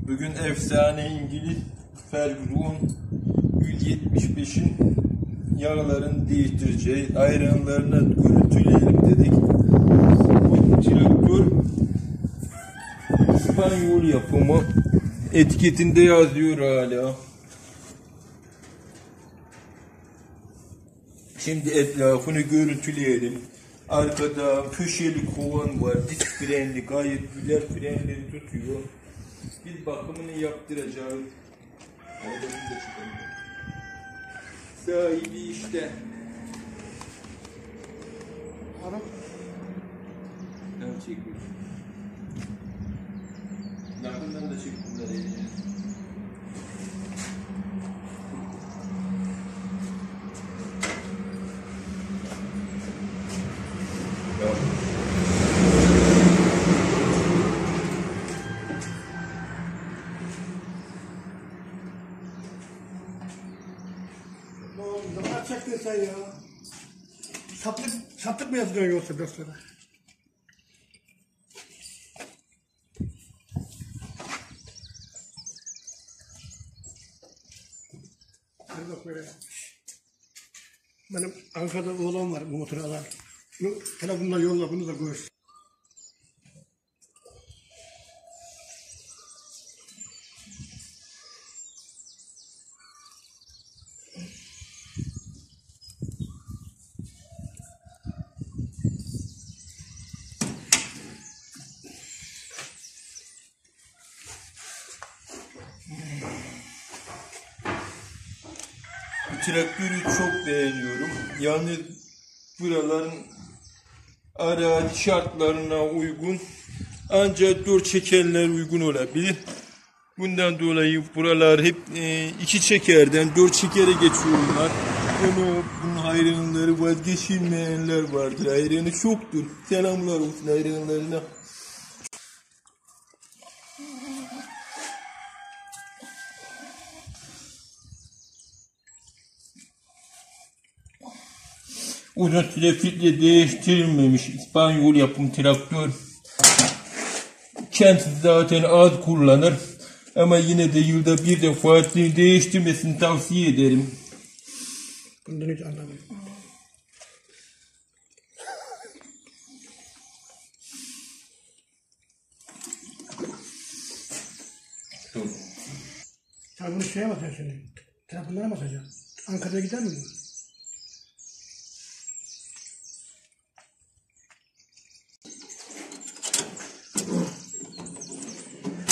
Bugün efsane İngiliz Ferguson 175'in yağlarını değiştireceğiz. Ayranlarını görüntüleyelim dedik. Bu traktör İspanyol yapımı. Etiketinde yazıyor hala. Şimdi etrafını görüntüleyelim. Arkada köşeli kovan var. Disk frenli, gayet güzel frenleri tutuyor. Bir bakımını yaptıracağız. Arabasını da çıkalım. Sahibi işte. Araba. Ne çekiyorsun? Yakından da çek bunları eline. Ne yapacaktın sen ya? Saplık mı yazıyorsun yoksa dostlara? Hadi bak böyle. Benim Ankara'da oğlan var bu motoru alan. Telefonla yolla bunu da görsün. Bu traktörü çok beğeniyorum. Yani buraların arazi şartlarına uygun, ancak 4 çekerler uygun olabilir. Bundan dolayı buralar hep 2 çekerden 4 çekere geçiyorlar. Bunun hayranları, vazgeçilmeyenler vardır. Hayranı çoktur. Selamlar olsun hayranlarına. Uzun süre filtre değiştirilmemiş İspanyol yapım traktör. Kendisi zaten az kullanır. Ama yine de yılda bir defa değiştirmesini tavsiye ederim. Bundan hiç anlamadım. Sen bunu şeye mi atacaksın şimdi? Telefonlara mı atacaksın? Ankara'ya gider mi bu?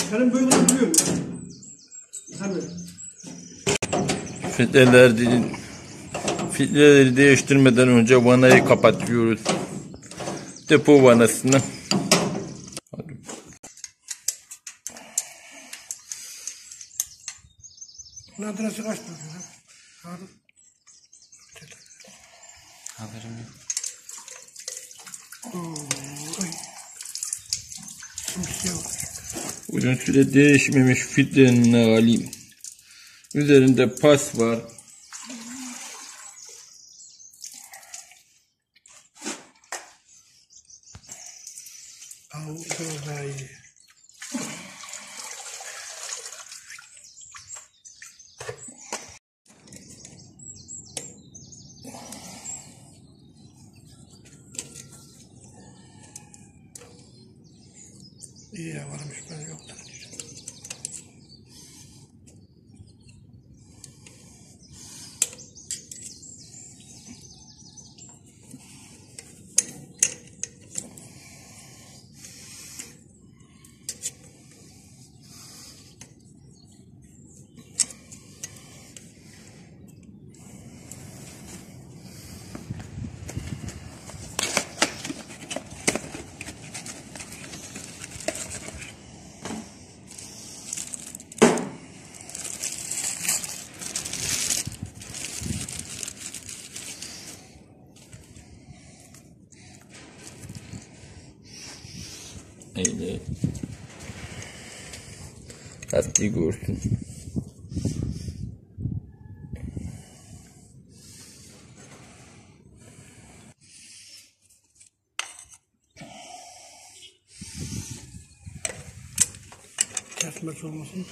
Senin böyle duruyor mu? Tabii. Filtreleri değiştirmeden önce vanayı kapatıyoruz. Depo vanasını. Bunun adresi kaç bakıyor? Haberim yok. Uzun süre değişmemiş filtrenin alayım. Üzerinde pas var. Daha iyi. İyi ya varmış ben yoktan diyeceğim. Öyle. Lastiği görsün. Kesmek olmasın.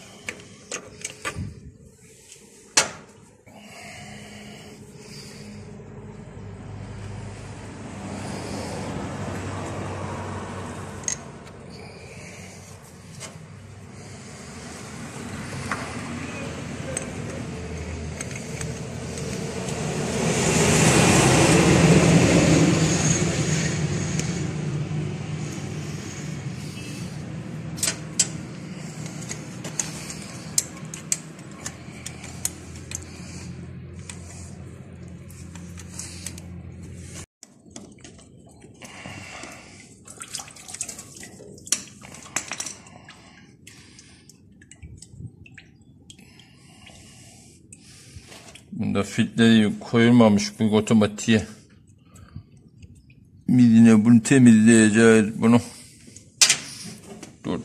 Bunda filtreyi koyulmamış bu otomatiğe. Midine bunu temizleyeceğiz bunu. Dur.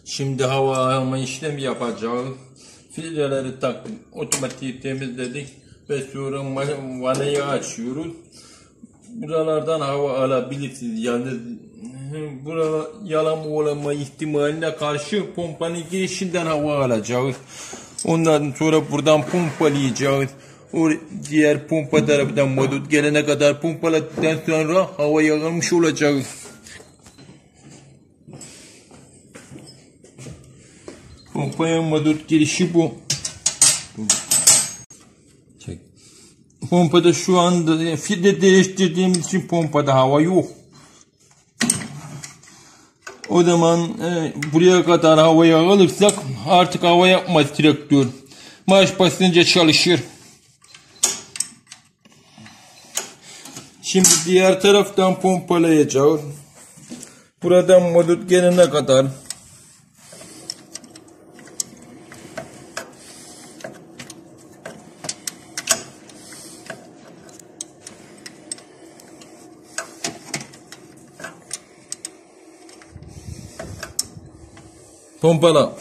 Şimdi hava alma işlemi yapacağız. Filtreleri taktık, otomatiği temizledik ve sonra vanayı açıyoruz. Buralardan hava alabilirsiniz. Yani burada yalama olma ihtimaline karşı pompanın girişinden hava alacağız. Ondan sonra buradan pompalayacağız. O diğer pompa tarafından mazot gelene kadar pompaladıktan sonra hava yağılmış olacak. Pompaya mazot girişi bu. Çek. Pompada şu anda filtre değiştirdiğimiz için pompada hava yok. O zaman buraya kadar havayı alırsak artık hava yapmaz traktör. Marş basınca çalışır. Şimdi diğer taraftan pompalayacağız. Buradan mazot gelene kadar. Pompala.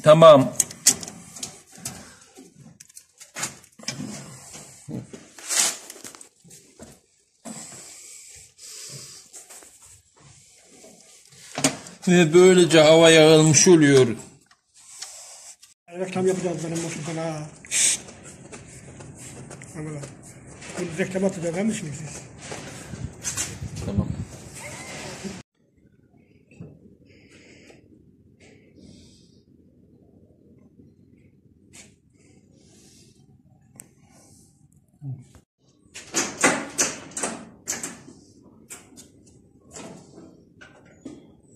Tamam. Ve böylece hava yağılmış oluyor. Reklam yapacağız benim motordan ha. Ama bu reklam atacağız değil mi şimdi siz? Tamam.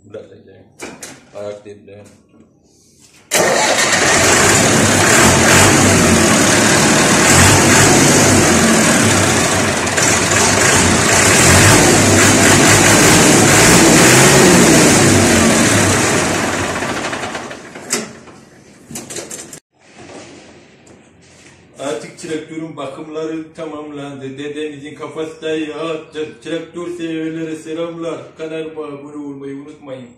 Bırakacağım. Ayak dibine. Artık traktörün bakımları tamamlandı. Dedemizin kafası da rahat. Traktör severlere selamlar. Kanalıma abone olmayı unutmayın.